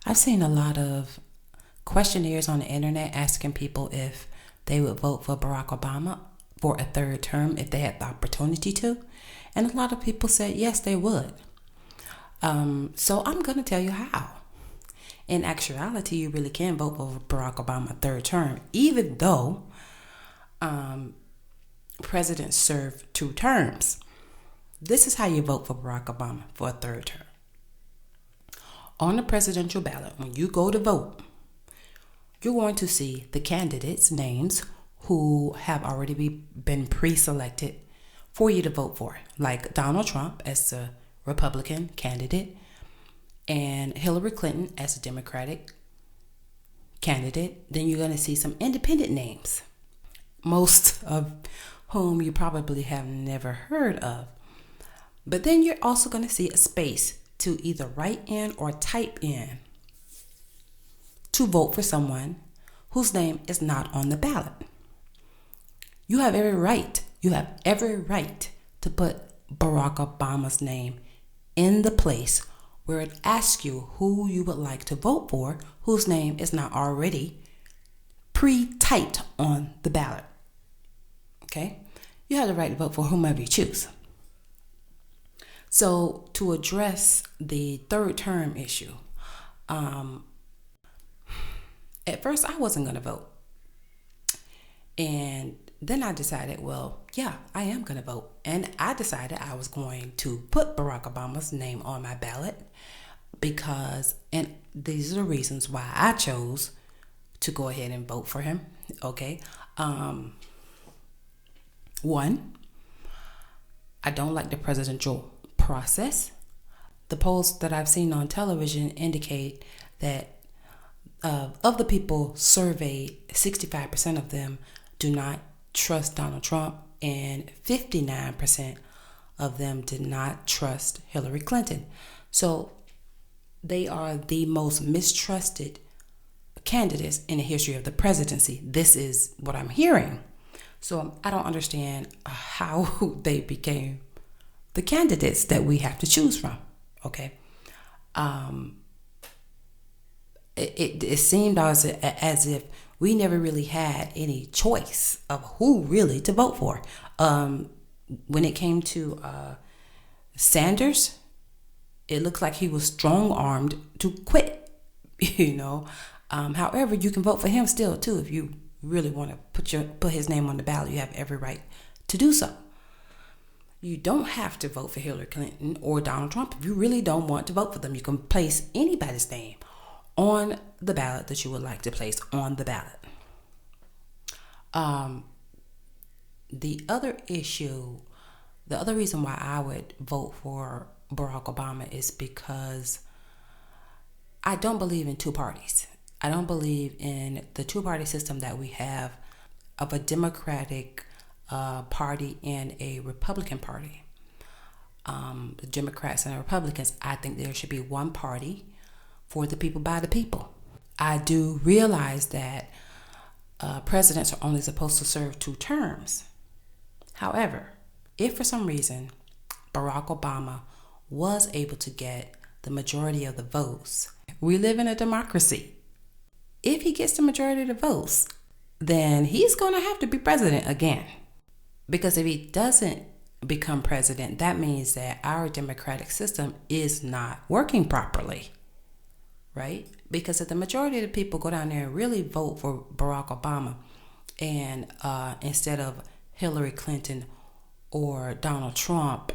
I've seen a lot of questionnaires on the internet asking people if they would vote for Barack Obama for a third term if they had the opportunity to. And a lot of people said yes, they would. So I'm going to tell you how. In actuality, you really can vote for Barack Obama a third term, even though presidents serve 2 terms. This is how you vote for Barack Obama for a third term. On the presidential ballot, when you go to vote, you're going to see the candidates' names who have already been pre-selected for you to vote for, like Donald Trump as the Republican candidate and Hillary Clinton as a Democratic candidate. Then you're going to see some independent names, most of whom you probably have never heard of. But then you're also going to see a space to either write in or type in to vote for someone whose name is not on the ballot. You have every right to put Barack Obama's name in the place where it asks you who you would like to vote for, whose name is not already pre-typed on the ballot. Okay? You have the right to vote for whomever you choose. So to address the third term issue, at first I wasn't going to vote. And then I decided, well, yeah, I am going to vote. And I decided I was going to put Barack Obama's name on my ballot because, and these are the reasons why I chose to go ahead and vote for him. Okay. One, I don't like the presidential process. The polls that I've seen on television indicate that of the people surveyed, 65% of them do not trust Donald Trump, and 59% of them did not trust Hillary Clinton. So they are the most mistrusted candidates in the history of the presidency. This is what I'm hearing. So I don't understand how they became the candidates that we have to choose from. Okay. It seemed as if we never really had any choice of who really to vote for. When it came to Sanders, it looked like he was strong-armed to quit, However, you can vote for him still, too. If you really want to put his name on the ballot, you have every right to do so. You don't have to vote for Hillary Clinton or Donald Trump. If you really don't want to vote for them, you can place anybody's name on the ballot that you would like to place on the ballot. The other reason why I would vote for Barack Obama is because I don't believe in two parties. I don't believe in the two-party system that we have of a Democratic party and a Republican party. The Democrats and the Republicans, I think there should be one party for the people by the people. I do realize that presidents are only supposed to serve 2 terms. However, if for some reason Barack Obama was able to get the majority of the votes, we live in a democracy. If he gets the majority of the votes, then he's going to have to be president again. Because if he doesn't become president, that means that our democratic system is not working properly, right? Because if the majority of the people go down there and really vote for Barack Obama and instead of Hillary Clinton or Donald Trump,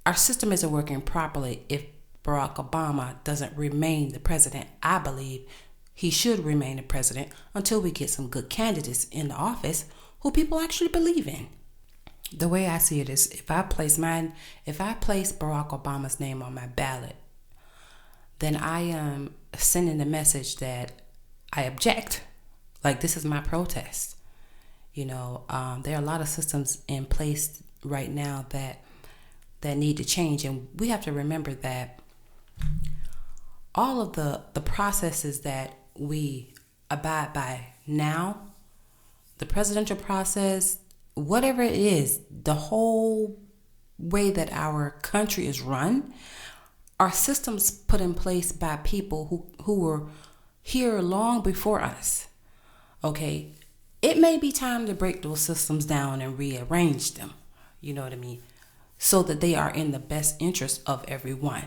our system isn't working properly. If Barack Obama doesn't remain the president, I believe he should remain the president until we get some good candidates in the office who people actually believe in. The way I see it is, if I place Barack Obama's name on my ballot, then I am sending the message that I object. Like, this is my protest. There are a lot of systems in place right now that need to change, and we have to remember that all of the processes that we abide by now, the presidential process, whatever it is, the whole way that our country is run, are systems put in place by people who were here long before us. Okay, it may be time to break those systems down and rearrange them. You know what I mean? So that they are in the best interest of everyone.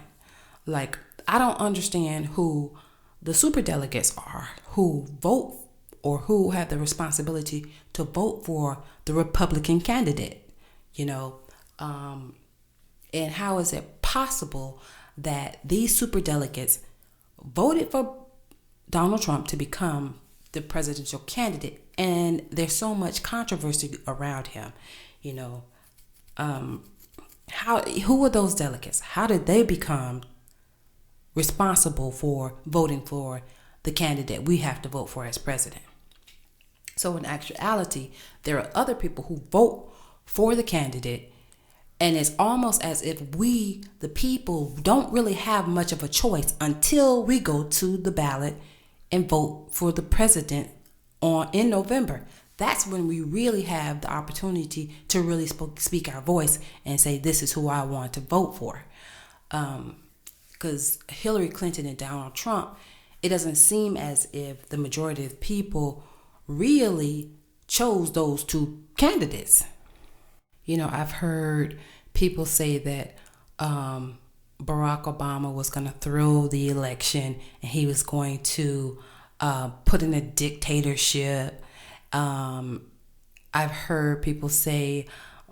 Like, I don't understand who the superdelegates are who vote or who have the responsibility to vote for the Republican candidate, you know. And how is it possible that these superdelegates voted for Donald Trump to become the presidential candidate, and there's so much controversy around him, you know? Who were those delegates? How did they become responsible for voting for the candidate we have to vote for as president? So in actuality, there are other people who vote for the candidate, and it's almost as if we, the people, don't really have much of a choice until we go to the ballot and vote for the president in November. That's when we really have the opportunity to really speak our voice and say, this is who I want to vote for. Because Hillary Clinton and Donald Trump, it doesn't seem as if the majority of people really chose those two candidates. You know, I've heard people say that Barack Obama was going to throw the election and he was going to put in a dictatorship. I've heard people say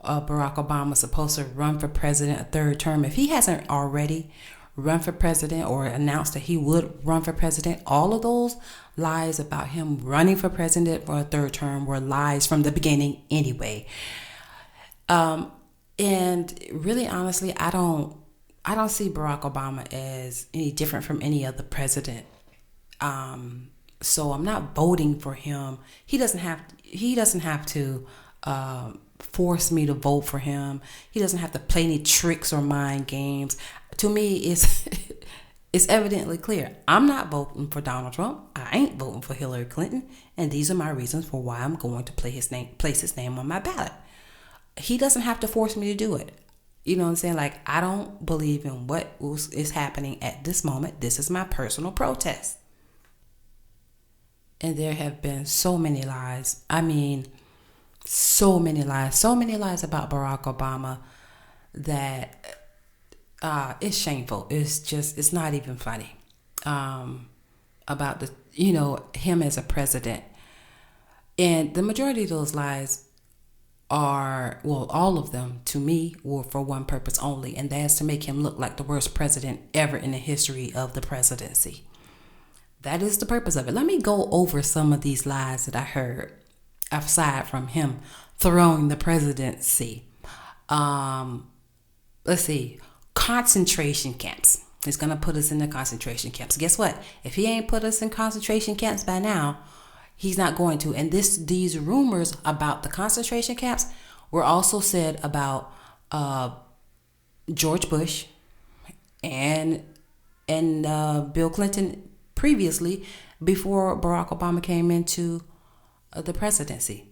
Barack Obama is supposed to run for president a third term. If he hasn't already run for president or announced that he would run for president, all of those lies about him running for president for a third term were lies from the beginning anyway. And really, honestly, I don't see Barack Obama as any different from any other president. So I'm not voting for him. He doesn't have to force me to vote for him. He doesn't have to play any tricks or mind games. To me, it's evidently clear. I'm not voting for Donald Trump. I ain't voting for Hillary Clinton. And these are my reasons for why I'm going to place his name on my ballot. He doesn't have to force me to do it. You know what I'm saying? Like, I don't believe in what is happening at this moment. This is my personal protest. And there have been so many lies. I mean, so many lies about Barack Obama that it's shameful. It's not even funny. About him as a president. And the majority of those lies are, well, all of them to me were for one purpose only, and that's to make him look like the worst president ever in the history of the presidency. That is the purpose of it. Let me go over some of these lies that I heard aside from him throwing the presidency. Let's see. Concentration camps. He's going to put us in the concentration camps. Guess what? If he ain't put us in concentration camps by now, he's not going to. And these rumors about the concentration camps were also said about George Bush and Bill Clinton previously, before Barack Obama came into the presidency.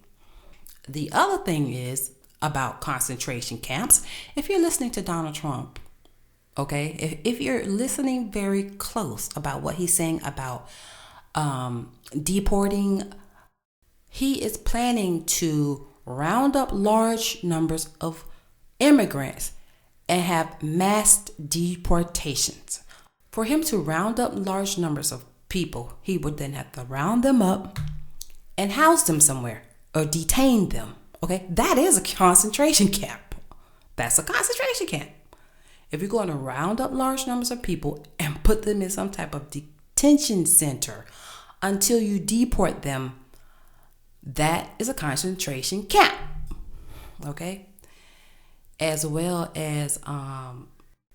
The other thing is about concentration camps. If you're listening to Donald Trump, okay, if you're listening very close about what he's saying about deporting, he is planning to round up large numbers of immigrants and have mass deportations. For him to round up large numbers of people, he would then have to round them up and house them somewhere or detain them. Okay, that is a concentration camp. That's a concentration camp. If you're going to round up large numbers of people and put them in some type of detention center until you deport them, that is a concentration camp. Okay, as well as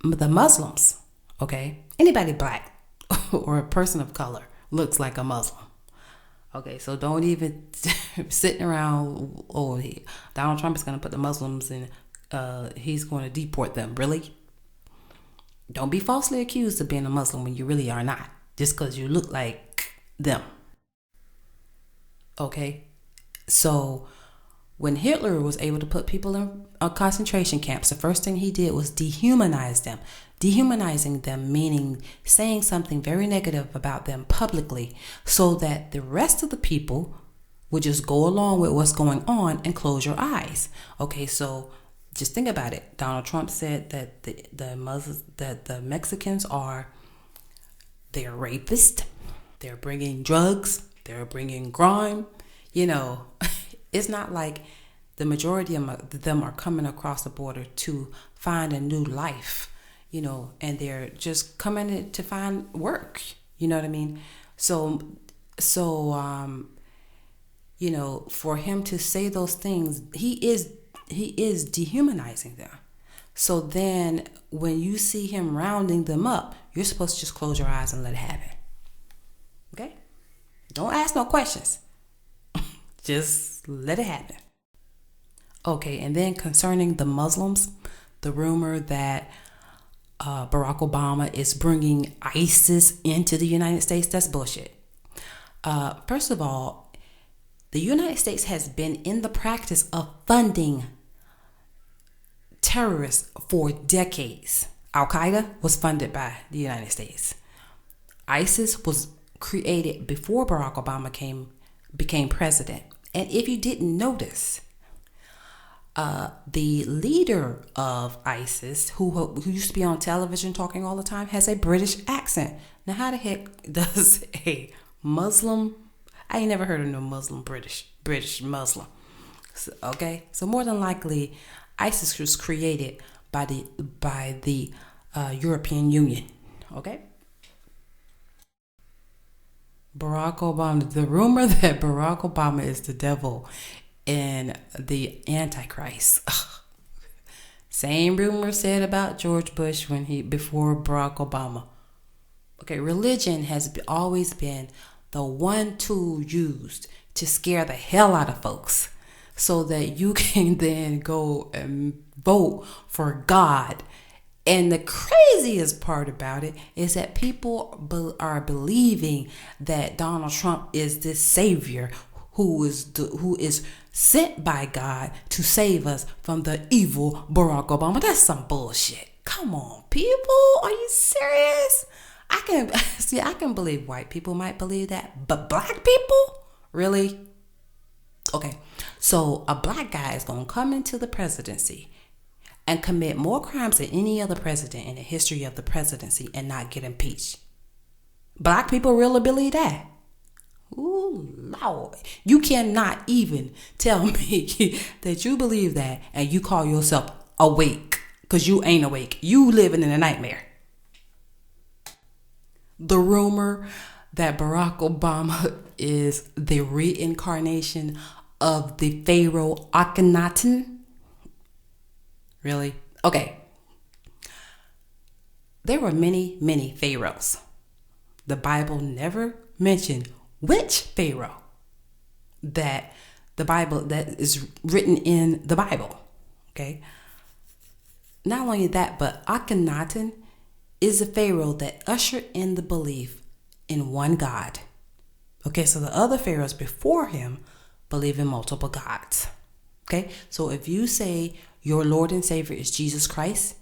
the Muslims. Okay, anybody black or a person of color looks like a Muslim. Okay, so don't even sitting around, Donald Trump is going to put the Muslims in, he's going to deport them. Really? Don't be falsely accused of being a Muslim when you really are not, just because you look like them. Okay, so When Hitler was able to put people in concentration camps, the first thing he did was dehumanize them. Dehumanizing them meaning saying something very negative about them publicly so that the rest of the people would just go along with what's going on and close your eyes. Okay, so just think about it. Donald Trump said that the Muslims, that the Mexicans they're rapists, they're bringing drugs, they're bringing crime. It's not like the majority of them are coming across the border to find a new life, and they're just coming to find work. You know what I mean? So, for him to say those things, he is dehumanizing them. So then when you see him rounding them up, you're supposed to just close your eyes and let it happen. Okay? Don't ask no questions. Just let it happen. Okay, and then concerning the Muslims, the rumor that Barack Obama is bringing ISIS into the United States, that's bullshit. First of all, the United States has been in the practice of funding terrorists for decades. Al-Qaeda was funded by the United States. ISIS was created before Barack Obama became president. And if you didn't notice, the leader of ISIS, who used to be on television talking all the time, has a British accent. Now, how the heck does a Muslim? I ain't never heard of no Muslim British Muslim. So more than likely, ISIS was created by the European Union. Okay. Barack Obama. The rumor that Barack Obama is the devil and the Antichrist. Same rumor said about George Bush before Barack Obama. Okay, religion has always been the one tool used to scare the hell out of folks so that you can then go and vote for God. And the craziest part about it is that people are believing that Donald Trump is this savior who is sent by God to save us from the evil Barack Obama. That's some bullshit. Come on, people. Are you serious? I can believe white people might believe that, but black people? Really? Okay, so a black guy is going to come into the presidency and commit more crimes than any other president in the history of the presidency and not get impeached. Black people really believe that? Ooh, Lord. You cannot even tell me that you believe that and you call yourself awake, because you ain't awake. You living in a nightmare. The rumor that Barack Obama is the reincarnation of the Pharaoh Akhenaten. Really? Okay. There were many, many pharaohs. The Bible never mentioned which pharaoh that is written in the Bible. Okay. Not only that, but Akhenaten is a pharaoh that ushered in the belief in one God. Okay, so the other pharaohs before him believe in multiple gods. Okay, so if you say your Lord and Savior is Jesus Christ,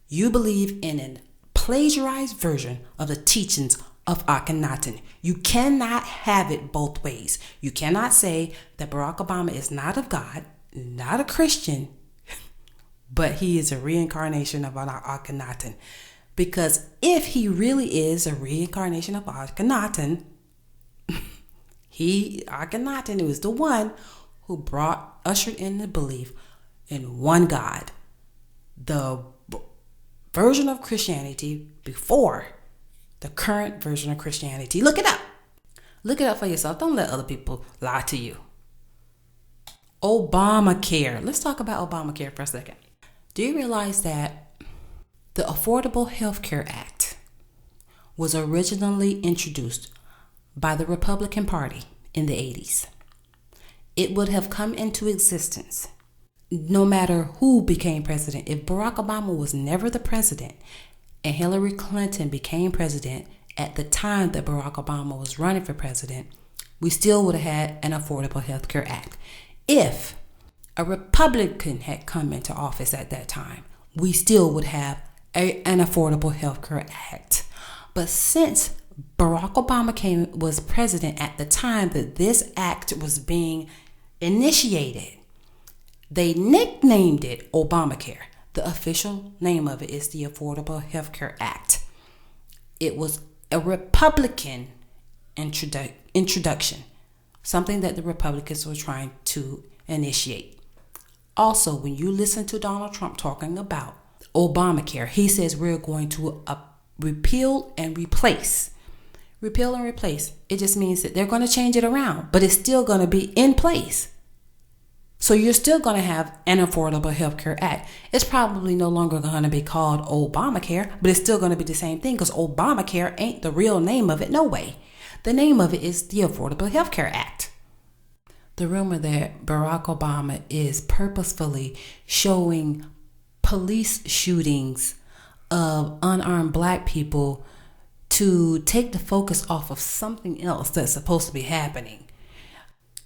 you believe in a plagiarized version of the teachings of Akhenaten. You cannot have it both ways. You cannot say that Barack Obama is not of God, not a Christian, but he is a reincarnation of Akhenaten. Because if he really is a reincarnation of Akhenaten, Akhenaten was the one who ushered in the belief in one God. The version of Christianity before the current version of Christianity. Look it up. Look it up for yourself. Don't let other people lie to you. Obamacare. Let's talk about Obamacare for a second. Do you realize that the Affordable Health Care Act was originally introduced by the Republican Party in the 80s? It would have come into existence no matter who became president. If Barack Obama was never the president and Hillary Clinton became president at the time that Barack Obama was running for president, we still would have had an Affordable Health Care Act. If a Republican had come into office at that time, we still would have an Affordable Health Care Act. But since Barack Obama was president at the time that this act was being initiated, they nicknamed it Obamacare. The official name of it is the Affordable Health Care Act. It was a Republican introduction, something that the Republicans were trying to initiate. Also, when you listen to Donald Trump talking about Obamacare, he says we're going to repeal and replace. Repeal and replace. It just means that they're going to change it around, but it's still going to be in place. So you're still going to have an Affordable Health Care Act. It's probably no longer going to be called Obamacare, but it's still going to be the same thing because Obamacare ain't the real name of it, no way. The name of it is the Affordable Health Care Act. The rumor that Barack Obama is purposefully showing police shootings of unarmed black people to take the focus off of something else that's supposed to be happening.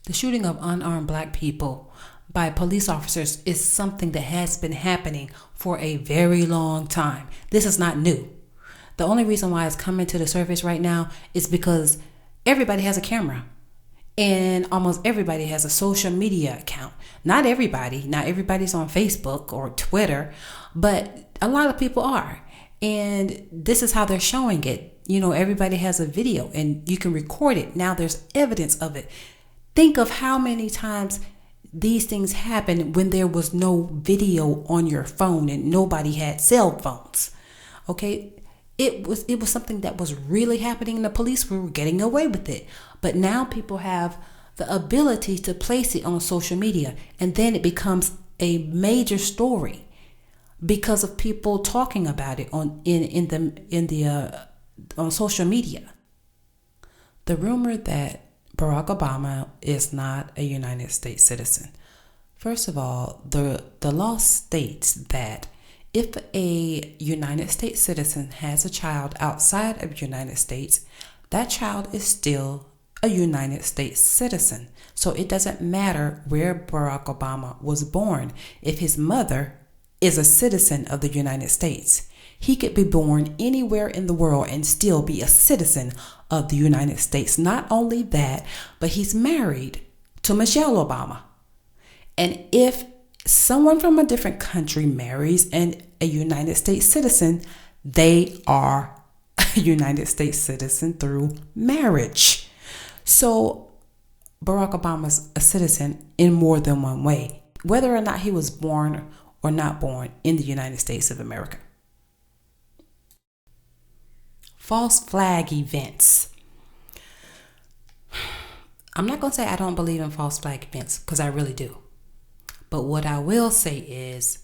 The shooting of unarmed black people by police officers is something that has been happening for a very long time. This is not new. The only reason why it's coming to the surface right now is because everybody has a camera and almost everybody has a social media account. Not everybody's on Facebook or Twitter, but a lot of people are. And this is how they're showing it. You know, everybody has a video and you can record it. Now there's evidence of it. Think of how many times these things happened when there was no video on your phone and nobody had cell phones. Okay, it was something that was really happening and the police were getting away with it. But now people have the ability to place it on social media, and then it becomes a major story because of people talking about it on social media. The rumor that Barack Obama is not a United States citizen. First of all, the law states that if a United States citizen has a child outside of the United States, that child is still a United States citizen. So it doesn't matter where Barack Obama was born. If his mother is a citizen of the United States, he could be born anywhere in the world and still be a citizen of the United States. Not only that, but he's married to Michelle Obama. And if someone from a different country marries a United States citizen, they are a United States citizen through marriage. So Barack Obama's a citizen in more than one way, whether or not he was born or not born in the United States of America. False flag events. I'm not going to say I don't believe in false flag events, because I really do. But what I will say is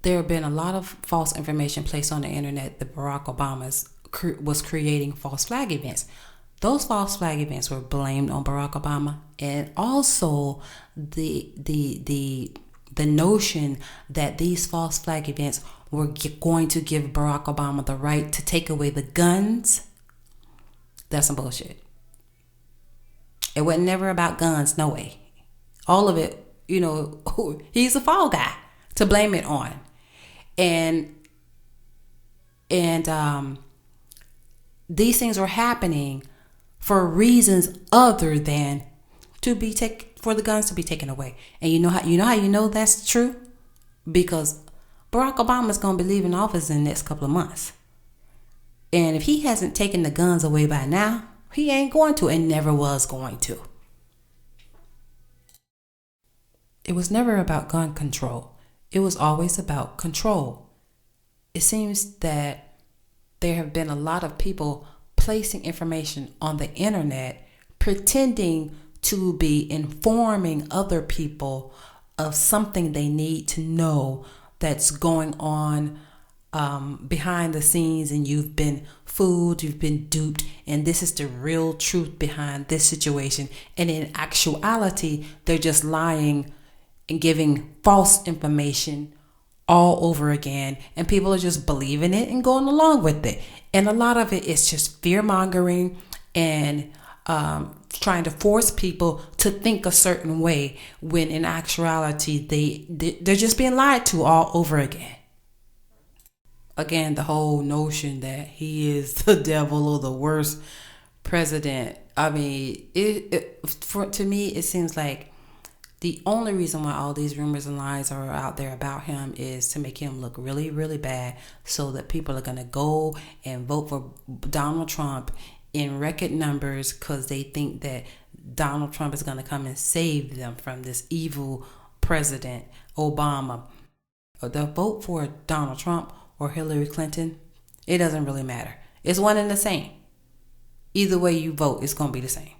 there have been a lot of false information placed on the internet that Barack Obama was creating false flag events. Those false flag events were blamed on Barack Obama, and also the notion that these false flag events were going to give Barack Obama the right to take away the guns. That's some bullshit. It was never about guns, no way. All of it, he's a fall guy to blame it on. And these things were happening for reasons other than for the guns to be taken away. And you know how that's true? Because Barack Obama is going to be leaving office in the next couple of months. And if he hasn't taken the guns away by now, he ain't going to and never was going to. It was never about gun control. It was always about control. It seems that there have been a lot of people placing information on the internet, pretending to be informing other people of something they need to know that's going on behind the scenes, and you've been fooled, you've been duped, and this is the real truth behind this situation. And in actuality, they're just lying and giving false information all over again, and people are just believing it and going along with it. And a lot of it is just fear mongering and trying to force people to think a certain way when in actuality they're just being lied to all over again. Again, the whole notion that he is the devil or the worst president. I mean, to me, it seems like the only reason why all these rumors and lies are out there about him is to make him look really, really bad so that people are going to go and vote for Donald Trump in record numbers because they think that Donald Trump is going to come and save them from this evil president, Obama. The vote for Donald Trump or Hillary Clinton, it doesn't really matter. It's one and the same. Either way you vote, it's going to be the same.